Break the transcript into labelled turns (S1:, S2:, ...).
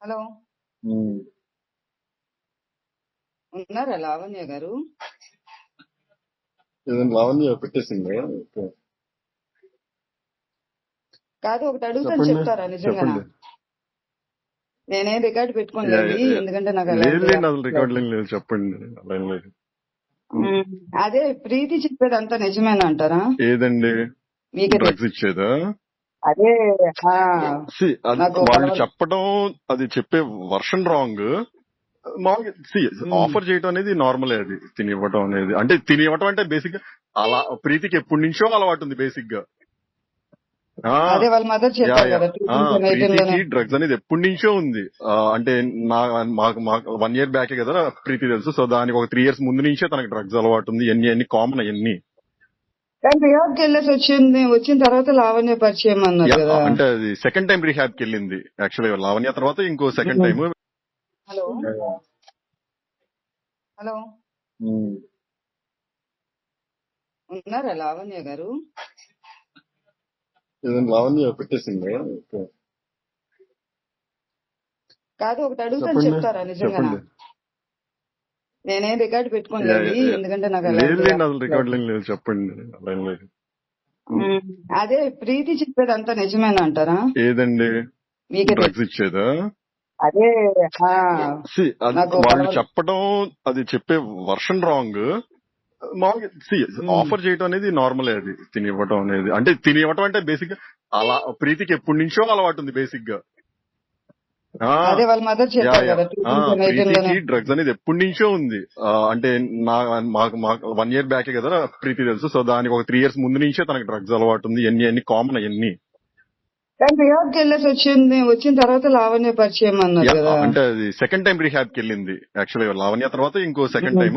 S1: Hello!
S2: హ్మ్.
S1: ఉన్నారా లావణ్య గారు?
S2: ఏదైనా లావణ్య పెట్టేసిందా? ఓకే.
S1: కాదు, ఒకటి అడుగుతాను,
S2: చెప్పండి.
S1: చెప్తారా నిజంగానా?
S2: చెప్పండి.
S1: నేనేం రికార్డ్
S2: యా-
S1: పెట్టుకోనులేండి,
S2: యా- యా.
S1: ఎందుకంటే నాకు
S2: లేదు
S1: అలాంటి
S2: లేండి, అసలు రికార్డులు లేదు. చెప్పండి. అలా ఏం లేదు.
S1: అదే ప్రీతి చెప్పేదంతా నిజమేనా అంటారా?
S2: ఏదండి?
S1: మీకే
S2: డ్రగ్స్ ఇచ్చేదా?
S1: అదే. ఆ, నాకు
S2: వాళ్ళు
S1: పడవలు.
S2: చెప్పడం, అది చెప్పే వర్షన్ రాంగ్. మామూలుగా ఆఫర్ చేయడం అనేది నార్మలే. అది తినివ్వటం అనేది, అంటే తినివ్వటం అంటే బేసిక్ గా అలా ప్రీతికి ఎప్పటి నుంచో అలవాటు ఉంది బేసిక్ గా.
S1: అదే వాళ్ళ మదర్
S2: యా
S1: చెప్పారు
S2: యా
S1: కదా, 2018 లోనే.
S2: ప్రీతికి డ్రగ్స్ అనేది ఎప్పటి నుంచో ఉంది. అంటే మాకు 1 year బ్యాకే కదా ప్రీతి తెలుసు. సో దానికి ఒక 3 years ముందు నుంచే తనకి డ్రగ్స్ అలవాటు ఉంది. ఎన్ని కామన్ అవన్నీ.
S1: కానీ రియాబ్కి వెళ్ళేసి వచ్చిన తర్వాత లావణ్య పరిచయం అన్నారు కదా.
S2: అంటే అది సెకండ్ టైం రిహాబ్ కి వెళ్ళింది యాక్చువల్గా లావణ్య తర్వాత ఇంకో సెకండ్ టైం.
S1: హలో! హలో! ఉన్నారా లావణ్య గారు?
S2: ఏదైనా లావణ్య పెట్టేసిందా? ఓకే.
S1: కాదు, ఒకటి అడుగుతాను,
S2: చెప్పండి.
S1: చెప్తారా నిజంగానా?
S2: చెప్పండి.
S1: నేనేం రికార్డ్
S2: యా-
S1: పెట్టుకోనులేండి,
S2: యా- యా.
S1: ఎందుకంటే నాకు
S2: లేదు
S1: అలాంటి
S2: లేండి, అసలు రికార్డులు ఏం లేదు. చెప్పండి. అలా ఏం లేదు.
S1: అదే ప్రీతి చెప్పేదంతా నిజమేనా అంటారా?
S2: ఏదండి?
S1: మీకే
S2: డ్రగ్స్ ఇచ్చేదా?
S1: అదే. ఆ, నాకు
S2: వాళ్ళు
S1: పడవలు.
S2: చెప్పడం, అది చెప్పే వర్షన్ రాంగ్. మామూలుగా ఆఫర్ చేయడం అనేది నార్మలే. అది తినివ్వటం అనేది, అంటే తినివ్వటం అంటే బేసిక్ గా అలా ప్రీతికి ఎప్పటి నుంచో అలవాటు ఉంది బేసిక్ గా.
S1: అదే వాళ్ళ మదర్
S2: యా
S1: చెప్పారు
S2: యా
S1: కదా, 2018 లోనే.
S2: ప్రీతికి డ్రగ్స్ అనేది ఎప్పటి నుంచో ఉంది. అంటే మాకు 1 year బ్యాకే కదా ప్రీతి తెలుసు. సో దానికి ఒక 3 years ముందు నుంచే తనకి డ్రగ్స్ అలవాటు ఉంది. ఎన్ని కామన్ అవన్నీ.
S1: కానీ రియాబ్కి వెళ్ళేసి వచ్చిన తర్వాత లావణ్య పరిచయం అన్నారు కదా.
S2: అంటే అది సెకండ్ టైం రిహాబ్ కి వెళ్ళింది యాక్చువల్గా లావణ్య తర్వాత ఇంకో సెకండ్ టైం.